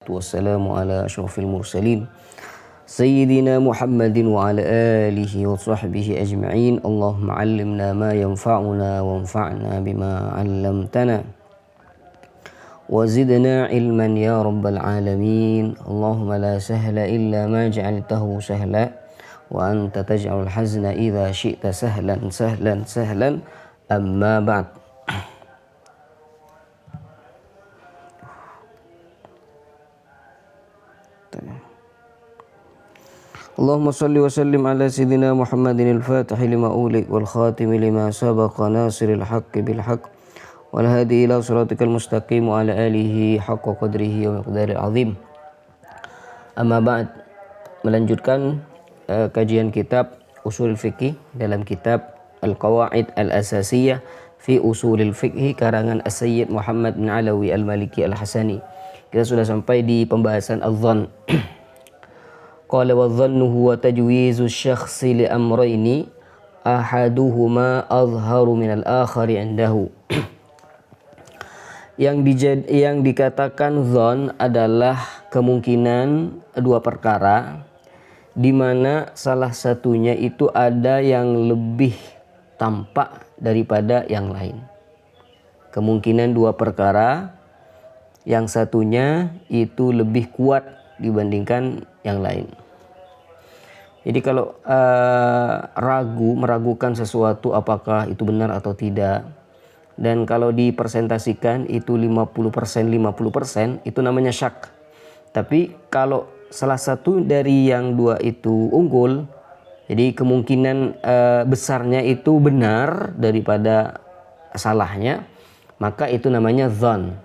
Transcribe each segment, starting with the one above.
wassalamu ala asyrafil mursalin Sayyidina Muhammadin wa ala alihi wa sahbihi ajma'in. Allahumma allimna ma yanfa'una wanfa'na bima 'allamtana wa zidna ilman ya rabbal alamin. Allahumma la sahla illa ma ja'altahu sahla wa anta taj'alul hazna idza syi'ta sahlan sahlan sahlan. Amma ba'd. Allahumma salli wa sallim ala sayyidina Muhammadin al-Fatih lima ulik wal khatim lima sabaqa nasiril haqqi bil haqq wal hadi ila siratikal mustaqim wa ala alihi haqqa qadrihi wa miqdaril azim. Amma ba'd, melanjutkan kajian kitab Ushul Fiqh dalam kitab Al-Qawaid Al-Asasiyah fi Ushulil Fiqh karangan As-Sayyid Muhammad bin Alawi Al-Maliki Al-Hasani. Kita sudah sampai di pembahasan adh-dhann. Qala wa dhannu huwa tajwizu syakhsi li amrayni ahaduhuma azharu min al-akhari indahu. Yang dikatakan dhann adalah kemungkinan dua perkara di mana salah satunya itu ada yang lebih tampak daripada yang lain. Kemungkinan dua perkara yang satunya itu lebih kuat dibandingkan yang lain. Jadi kalau meragukan sesuatu apakah itu benar atau tidak, dan kalau dipresentasikan itu 50% 50%, itu namanya syak. Tapi kalau salah satu dari yang dua itu unggul, jadi kemungkinan besarnya itu benar daripada salahnya, maka itu namanya dhann.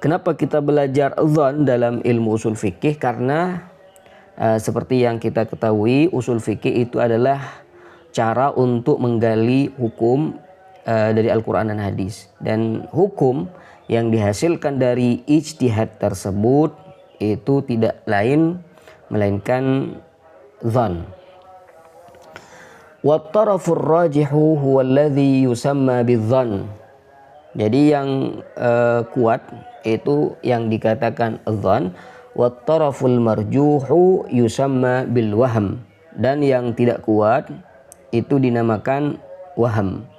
Kenapa kita belajar dhann dalam ilmu usul fikih? Karena seperti yang kita ketahui, usul fikih itu adalah cara untuk menggali hukum dari Al-Quran dan hadis. Dan hukum yang dihasilkan dari ijtihad tersebut itu tidak lain melainkan dhann. Wat-tarafur rajihu huwa alladhi yusamma bidh-dhann. Jadi yang kuat itu yang dikatakan dhann. Wat-taraful marjuhu yusamma bil waham. Dan yang tidak kuat itu dinamakan waham.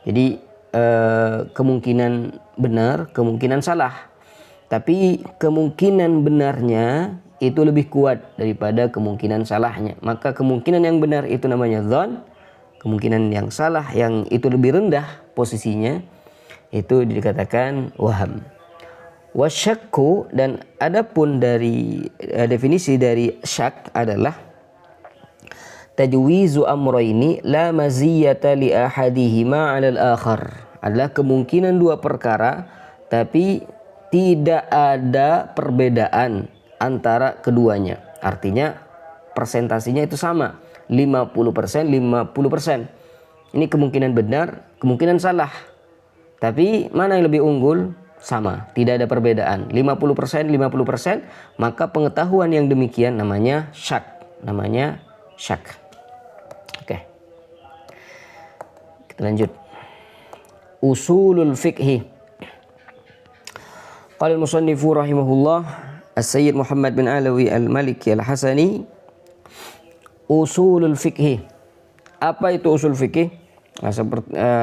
Jadi kemungkinan benar, kemungkinan salah. Tapi kemungkinan benarnya itu lebih kuat daripada kemungkinan salahnya. Maka kemungkinan yang benar itu namanya dhann. Kemungkinan yang salah yang itu lebih rendah posisinya itu dikatakan waham. Wasyakku, dan adapun dari definisi dari syak adalah tajwizu amrayni la maziyata li ahadihima 'ala al-akhar. Adalah kemungkinan dua perkara tapi tidak ada perbedaan antara keduanya. Artinya persentasinya itu sama, 50% 50%. Ini kemungkinan benar, kemungkinan salah. Tapi mana yang lebih unggul? Sama, tidak ada perbedaan, 50% 50%, maka pengetahuan yang demikian namanya syak, Oke. Kita lanjut. Usulul fiqhi. Qala al-musannifu rahimahullah As-Sayyid Muhammad bin Alawi Al-Maliki Al-Hasani. Usulul fiqhi. Apa itu usul fikih? Nah,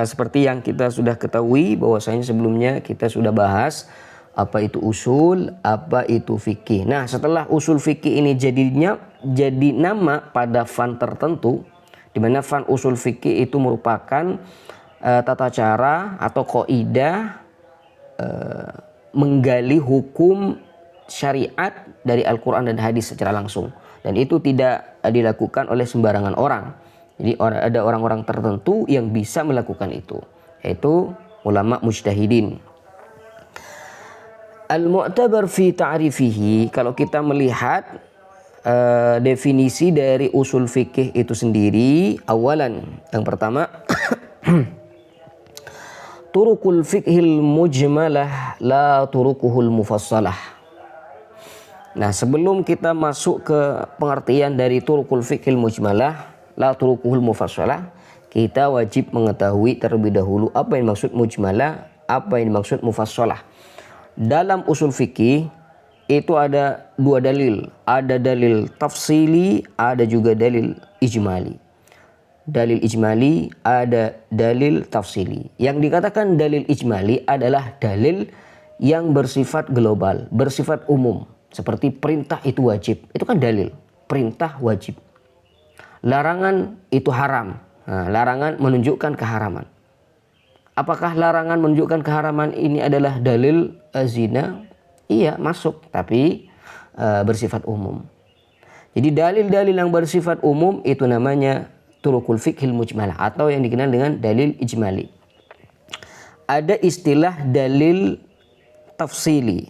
seperti yang kita sudah ketahui bahwasanya sebelumnya kita sudah bahas apa itu usul, apa itu fikih. Nah, setelah usul fikih ini jadi nama pada fan tertentu, di mana fan usul fikih itu merupakan tata cara atau kaidah menggali hukum syariat dari Al-Quran dan hadis secara langsung. Dan itu tidak dilakukan oleh sembarangan orang. Jadi ada orang-orang tertentu yang bisa melakukan itu, yaitu ulama mujtahidin. Al-mu'tabar fi ta'rifihi, kalau kita melihat definisi dari usul fikih itu sendiri, awalan, yang pertama turukul fiqhil mujmalah la turukuhul mufassalah. Nah, sebelum kita masuk ke pengertian dari turukul fiqhil mujmalah la turukuhul mufassalah, kita wajib mengetahui terlebih dahulu apa yang dimaksud mujmalah, apa yang dimaksud mufassalah. Dalam usul fikih itu ada dua dalil. Ada dalil tafsili, ada juga dalil ijmali. Dalil ijmali, ada dalil tafsili. Yang dikatakan dalil ijmali adalah dalil yang bersifat global, bersifat umum. Seperti perintah itu wajib. Itu kan dalil. Perintah wajib. Larangan itu haram. Nah, larangan menunjukkan keharaman. Apakah larangan menunjukkan keharaman ini adalah dalil zina? Iya, masuk, tapi bersifat umum. Jadi dalil-dalil yang bersifat umum itu namanya turukul fiqhil mujmalah atau yang dikenal dengan dalil ijmali. Ada istilah dalil tafsili.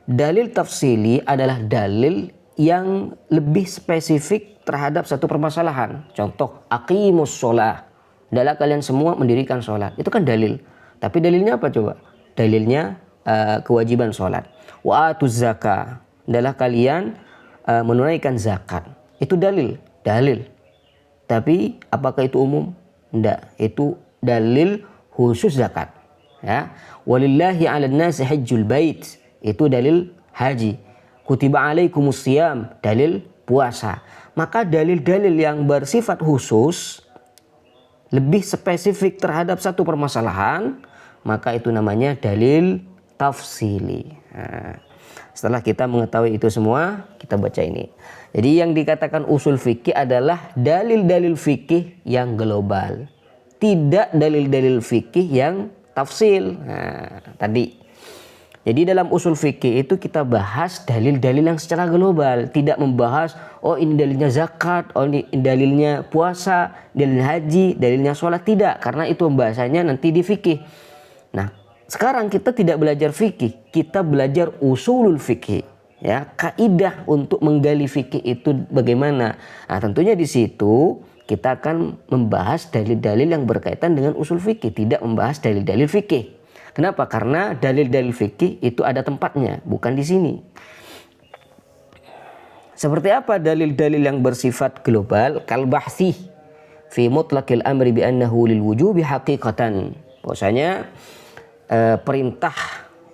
Dalil tafsili adalah dalil yang lebih spesifik terhadap satu permasalahan. Contoh, aqimus sholah. Adalah kalian semua mendirikan sholat. Itu kan dalil. Tapi dalilnya apa coba? Dalilnya kewajiban sholat. Wa atuz zakah, adalah kalian menunaikan zakat. Itu dalil. Tapi apakah itu umum? Tidak. Itu dalil khusus zakat. Ya. Walillahi 'alan nasi hajjul bait. Itu dalil haji. Kutiba alaikumus siyam, dalil puasa. Maka dalil-dalil yang bersifat khusus lebih spesifik terhadap satu permasalahan, maka itu namanya dalil tafsili. Nah, setelah kita mengetahui itu semua, kita baca ini. Jadi yang dikatakan usul fikih adalah dalil-dalil fikih yang global, tidak dalil-dalil fikih yang tafsil. Nah, tadi. Jadi dalam usul fikih itu kita bahas dalil-dalil yang secara global, tidak membahas oh ini dalilnya zakat, oh ini dalilnya puasa, dalil haji, dalilnya sholat, tidak, karena itu pembahasannya nanti di fikih. Nah, sekarang kita tidak belajar fikih, kita belajar usulul fikih, ya, kaidah untuk menggali fikih itu bagaimana. Nah, tentunya di situ kita akan membahas dalil-dalil yang berkaitan dengan usul fikih, tidak membahas dalil-dalil fikih. Kenapa? Karena dalil-dalil fikih itu ada tempatnya, bukan di sini. Seperti apa dalil-dalil yang bersifat global? Kal bahsi fi mutlaqil amri bi annahu lil wujubi haqiqatan. Bahwasanya perintah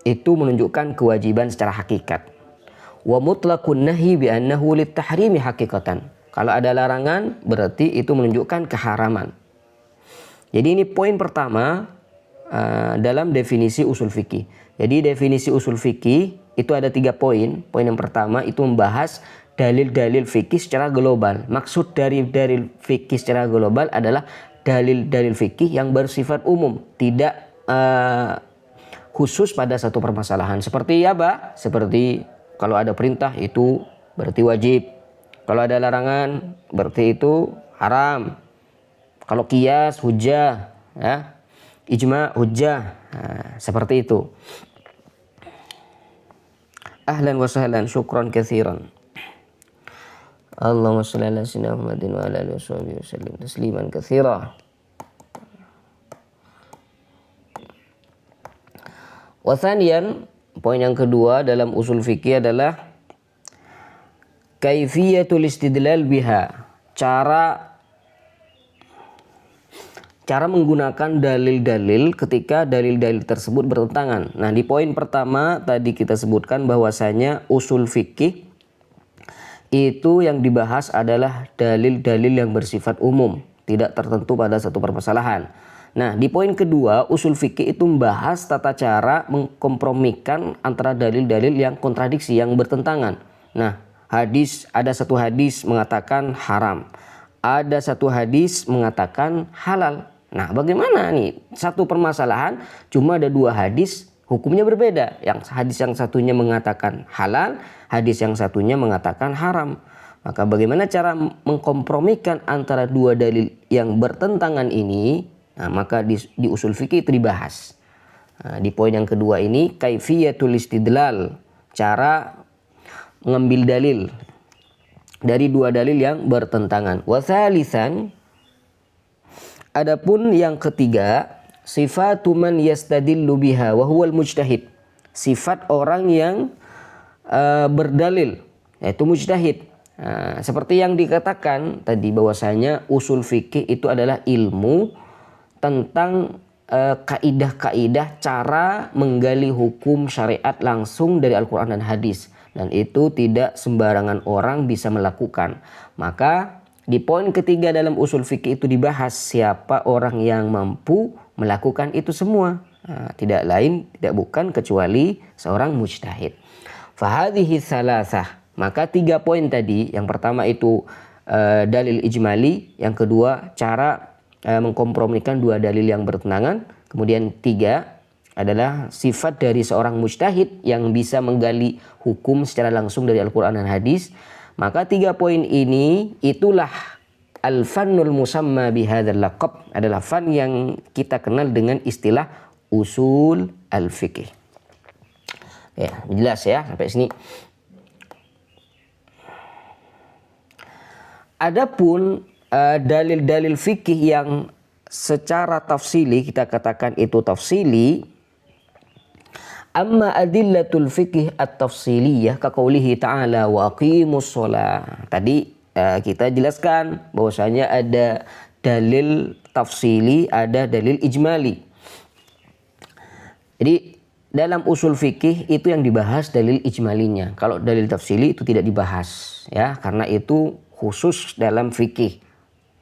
itu menunjukkan kewajiban secara hakikat. Wa mutlaqun nahyi bi annahu lit tahrimi haqiqatan. Kalau ada larangan berarti itu menunjukkan keharaman. Jadi ini poin pertama dalam definisi usul fikih. Jadi definisi usul fikih itu ada 3 poin. Poin yang pertama itu membahas dalil-dalil fikih secara global. Maksud dari dalil fikih secara global adalah dalil-dalil fikih yang bersifat umum, tidak khusus pada satu permasalahan. Seperti apa? Seperti kalau ada perintah itu berarti wajib. Kalau ada larangan berarti itu haram. Kalau qiyas hujjah, ya. Ijma hujjah, nah, seperti itu. Ahlan wa sahlan, syukran katsiran. Allahumma shalli ala sayyidina Muhammadin wa ala alihi wasallam tasliman katsira. Wa thaniyan, poin yang kedua dalam usul fikih adalah kaifiyatul istidlal biha, cara menggunakan dalil-dalil ketika dalil-dalil tersebut bertentangan. Nah, di poin pertama tadi kita sebutkan bahwasanya usul fikih itu yang dibahas adalah dalil-dalil yang bersifat umum, tidak tertentu pada satu permasalahan. Nah, di poin kedua usul fikih itu membahas tata cara mengkompromikan antara dalil-dalil yang kontradiksi, yang bertentangan. Nah, ada satu hadis mengatakan haram, ada satu hadis mengatakan halal. Nah, bagaimana nih? Satu permasalahan cuma ada 2 hadis, hukumnya berbeda. Yang hadis yang satunya mengatakan halal, hadis yang satunya mengatakan haram. Maka bagaimana cara mengkompromikan antara 2 dalil yang bertentangan ini? Nah, maka di usul fikih itu dibahas. Nah, di poin yang kedua ini kaifiyatul istidlal, cara mengambil dalil dari 2 dalil yang bertentangan. Wa tsalitsan, adapun yang ketiga, sifatu man yastadillu biha wa huwal mujtahid. Sifat orang yang berdalil, yaitu mujtahid. Nah, seperti yang dikatakan tadi bahwasanya usul fikih itu adalah ilmu tentang kaidah-kaidah cara menggali hukum syariat langsung dari Al-Quran dan hadis. dan itu tidak sembarangan orang bisa melakukan. Maka di poin ketiga dalam usul fikih itu dibahas siapa orang yang mampu melakukan itu semua. Tidak lain, tidak bukan kecuali seorang mujtahid. Fahadhihi thalathah. Maka 3 poin tadi, yang pertama itu dalil ijmali, yang kedua cara mengkompromikan 2 dalil yang bertentangan, kemudian 3 adalah sifat dari seorang mujtahid yang bisa menggali hukum secara langsung dari Al-Quran dan hadis. Maka 3 poin ini itulah al-fannul musamma bihadzal laqab, adalah fan yang kita kenal dengan istilah usul al-fiqh. Ya, jelas ya sampai sini. Adapun dalil-dalil fikih yang secara tafsili, kita katakan itu tafsili. Amma adillatul fikih at-tafsiliyah kaqaulihi ta'ala wa aqimus shalah. Tadi kita jelaskan bahwasanya ada dalil tafsili, ada dalil ijmali. Jadi dalam usul fikih itu yang dibahas dalil ijmalinya. Kalau dalil tafsili itu tidak dibahas, ya, karena itu khusus dalam fikih.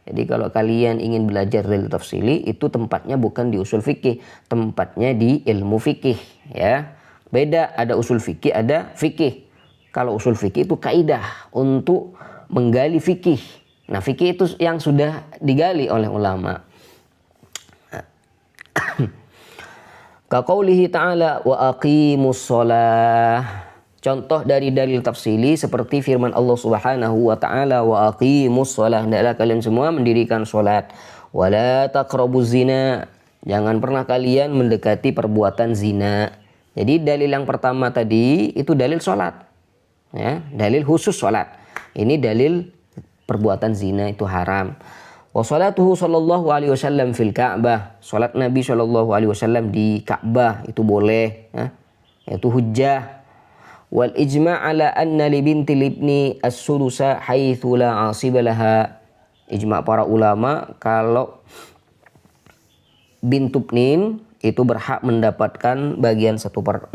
Jadi kalau kalian ingin belajar dalil tafsili, itu tempatnya bukan di usul fikih, tempatnya di ilmu fikih, ya. Beda, ada usul fikih, ada fikih. Kalau usul fikih itu kaidah untuk menggali fikih. Nah, fikih itu yang sudah digali oleh ulama. Kaqaulihi ta'ala wa aqimus shalah. Contoh dari dalil tafsili seperti firman Allah Subhanahu wa taala wa aqimus shalah, hendaklah kalian semua mendirikan salat. Wala taqrabuz zina, jangan pernah kalian mendekati perbuatan zina. Jadi dalil yang pertama tadi itu dalil salat. Ya, dalil khusus salat. Ini dalil perbuatan zina itu haram. Wa salatuhu sallallahu alaihi wasallam fil Ka'bah, salat Nabi sallallahu alaihi wasallam di Ka'bah itu boleh, ya. Itu hujjah. Wal ijma' ala anna li binti libni as-sulusa haitsu la 'asiba laha. Ijma' para ulama kalau bintubnin itu berhak mendapatkan bagian 1/6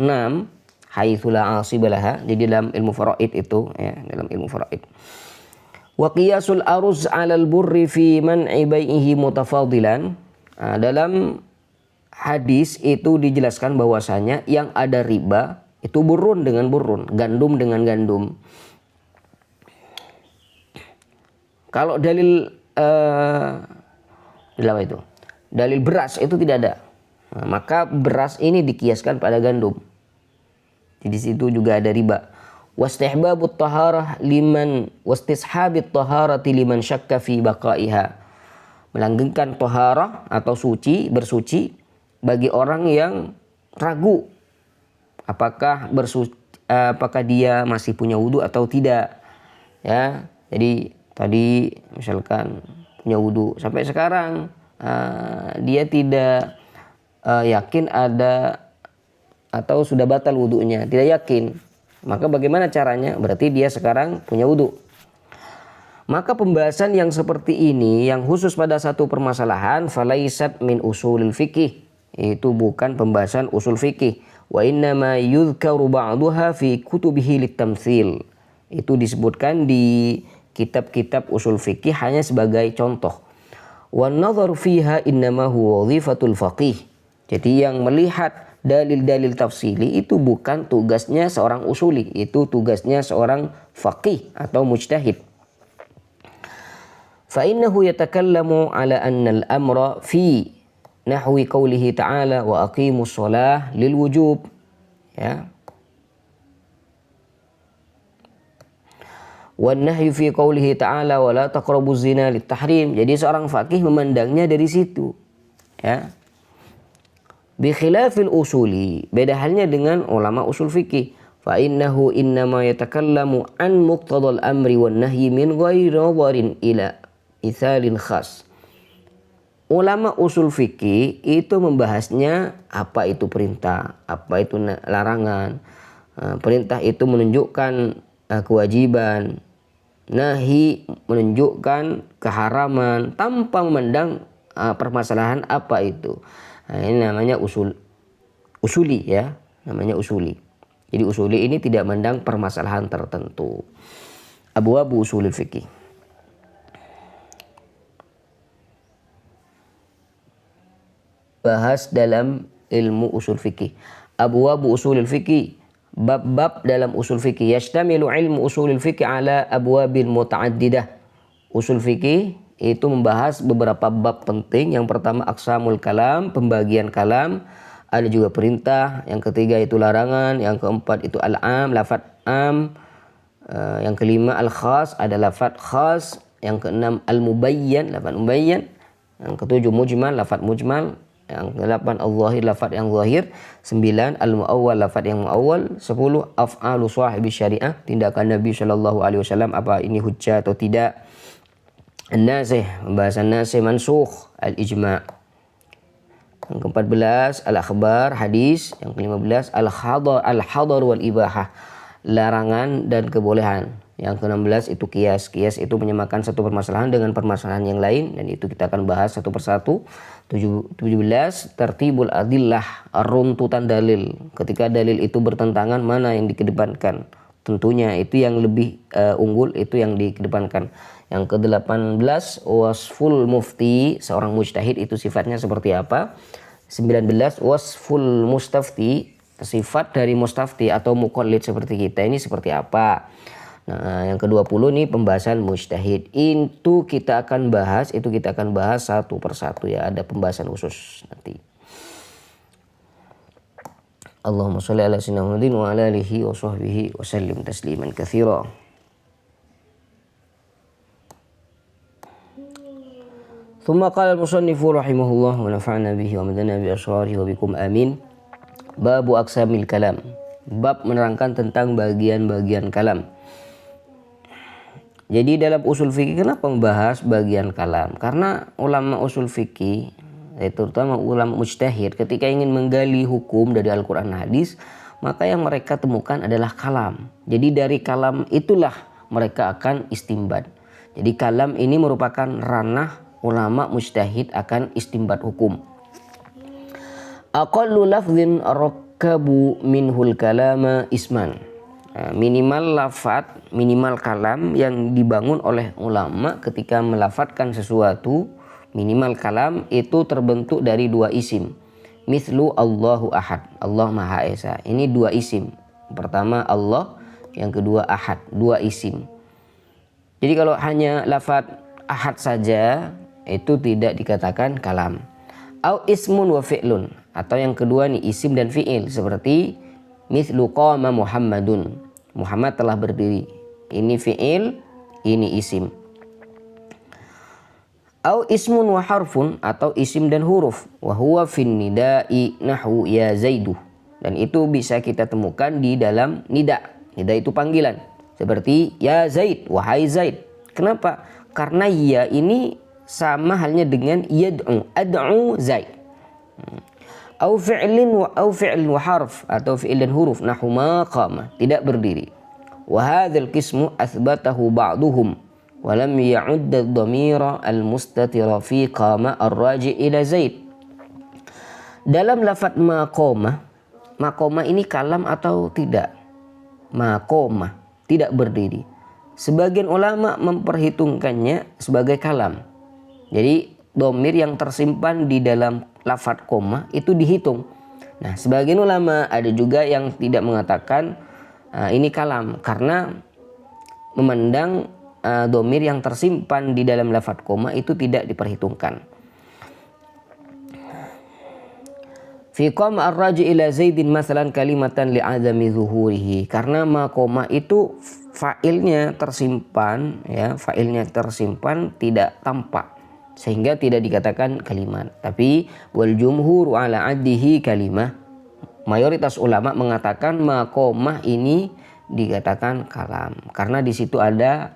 haitsu la 'asiba laha. Jadi dalam ilmu faraid itu, ya, dalam ilmu faraid. Wa qiyasul aruz 'alal burri fi man'i bai'ihi mutafadilan. Dalam hadis itu dijelaskan bahwasanya yang ada riba itu burun dengan burun, gandum dengan gandum. Kalau dalil apa itu? Dalil beras itu tidak ada. Nah, maka beras ini dikiaskan pada gandum. Di situ juga ada riba. Wastihbabut taharah liman wastishabit taharati liman syakka fi baqaiha. Melanggengkan taharah atau suci, bersuci bagi orang yang ragu apakah dia masih punya wudu atau tidak, ya. Jadi tadi misalkan punya wudu sampai sekarang dia tidak yakin ada atau sudah batal wudunya, tidak yakin, maka bagaimana caranya? Berarti dia sekarang punya wudu. Maka pembahasan yang seperti ini yang khusus pada satu permasalahan falaisat min usulil fikih, itu bukan pembahasan usul fikih. Wa innama yudhkaru ba'duha fi kutubihi litamtsil. Itu disebutkan di kitab-kitab usul fikih hanya sebagai contoh. Wan nadhar fiha innama huwa wazifatul faqih. Jadi yang melihat dalil-dalil tafsili itu bukan tugasnya seorang usuli, itu tugasnya seorang faqih atau mujtahid. Fa innahu yatakallamu ala anna al-amra fi nahwi qaulihi ta'ala wa aqimus shalah lil wujub, ya. Wan nahyu fi qaulihi ta'ala wa la taqrabuz zina lit tahrim. Jadi seorang faqih memandangnya dari situ, ya. Bi khilafil usuli, beda halnya dengan ulama usul fikih. Fa innahu innama yatakallamu an muqtadal amri wan nahyi min ghairi nadharin ila ithalin khas. Ulama usul fikih itu membahasnya apa itu perintah, apa itu larangan. Perintah itu menunjukkan kewajiban, nahi menunjukkan keharaman tanpa memandang permasalahan apa itu. Nah, ini namanya usuli, ya, namanya usuli. Jadi usuli ini tidak mandang permasalahan tertentu. Abwabu usulul fikih. Bahas dalam ilmu usul fikih. Abwabu usulul fikih, bab-bab dalam usul fikih. Yashtamilu ilmu usulul fikih ala abwabil muta'addidah. Usul fikih itu membahas beberapa bab penting. Yang pertama aqsamul kalam, pembagian kalam. Ada juga perintah. Yang ketiga itu larangan. Yang keempat itu al-am, lafaz am. Yang kelima al-khas, ada lafaz khas. Yang keenam al-mubayyan, lafaz mubayyan. Yang ketujuh mujmal, lafaz mujmal. Yang ke-8 al-zahir, lafaz yang zahir. 9 al-muawwal, lafaz yang muawwal. 10 af'alu sahibi syariah, tindakan Nabi SAW, apa ini hujjah atau tidak. An-nasih, pembahasan nasih mansukh, al-ijma'. Yang ke-14 al-akhbar, hadis. Yang ke-15 al-hadar wal ibahah, larangan dan kebolehan. Yang ke-16 itu qiyas. Qiyas itu menyamakan satu permasalahan dengan permasalahan yang lain, dan itu kita akan bahas satu persatu. 17 tertibul adillah, runtutan dalil. Ketika dalil itu bertentangan, mana yang dikedepankan? Tentunya itu yang lebih unggul, itu yang dikedepankan. Yang ke-18 wasful mufti, seorang mujtahid itu sifatnya seperti apa? 19 wasful mustafti, sifat dari mustafti atau muqallid seperti kita ini seperti apa? Nah, yang ke-20 nih pembahasan mujtahid. Itu kita akan bahas satu persatu ya, ada pembahasan khusus nanti. Allahumma shalli ala sayyidina Muhammadin wa ala alihi wa sahbihi wa sallim tasliman katsira. Tsumma qala al-musannif rahimahullah wa nafa'na bihi wa madana bi asrarihi wa bikum amin. Babu aqsamil kalam. Bab menerangkan tentang bagian-bagian kalam. Jadi dalam usul fikih kenapa membahas bagian kalam? Karena ulama usul fikih, terutama ulama mujtahid, ketika ingin menggali hukum dari Al-Quran dan hadis, maka yang mereka temukan adalah kalam. Jadi dari kalam itulah mereka akan istimbat. Jadi kalam ini merupakan ranah ulama mujtahid akan istimbat hukum. Aqallu lafzin rakabu minhul kalama isman. Minimal lafaz, minimal kalam yang dibangun oleh ulama ketika melafatkan sesuatu, minimal kalam itu terbentuk dari dua isim. Mithlu Allahu Ahad, Allah Maha Esa. Ini dua isim. Pertama Allah, yang kedua Ahad, dua isim. Jadi kalau hanya lafaz Ahad saja itu tidak dikatakan kalam. Au ismun wa fi'lun, atau yang kedua nih isim dan fi'il, seperti mithlu qama Muhammadun, Muhammad telah berdiri. Ini fi'il, ini isim. Au ismun wa harfun, atau isim dan huruf. Wa huwa fin nida'i nahwu ya Zaidu. Dan itu bisa kita temukan di dalam nida. Nida itu panggilan. Seperti ya Zaid, wahai Zaid. Kenapa? Karena ya ini sama halnya dengan yad'u, ad'u Zaid. Au fi'lin wa harf, atau fi'il dan huruf, nahu maqama, tidak berdiri. Wa hadzal qismu athbatahu ba'duhum wa lam ya'udd ad-dhamira al-mustatira fi qama ar-raji' ila Zaid. Dalam lafaz maqama ini kalam atau tidak? Maqama, tidak berdiri. Sebagian ulama memperhitungkannya sebagai kalam. Jadi dhamir yang tersimpan di dalam lafaz koma itu dihitung. Nah, sebagian ulama ada juga yang tidak mengatakan ini kalam karena memandang dhamir yang tersimpan di dalam lafaz koma itu tidak diperhitungkan. Fi qama ar-raji ila Zaidin masalan kalimatan li'adami zuhurihi, karena ma koma itu failnya tersimpan ya, failnya tersimpan tidak tampak sehingga tidak dikatakan kalimat. Tapi wal jumhur ala addihi kalimah, mayoritas ulama mengatakan maqamah ini dikatakan kalam karena di situ ada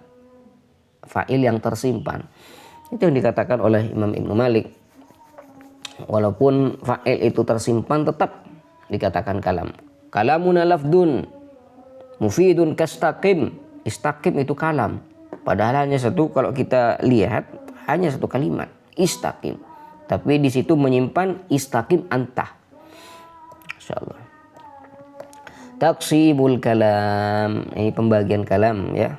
fa'il yang tersimpan. Itu yang dikatakan oleh Imam Ibnu Malik. Walaupun fa'il itu tersimpan tetap dikatakan kalam. Kalamuna lafdun mufidun kastaqim. Istaqim itu kalam. Padahal hanya satu, kalau kita lihat hanya satu kalimat, istaqim. Tapi di situ menyimpan istaqim anta. Insyaallah. Taqsibul kalam, ini pembagian kalam ya.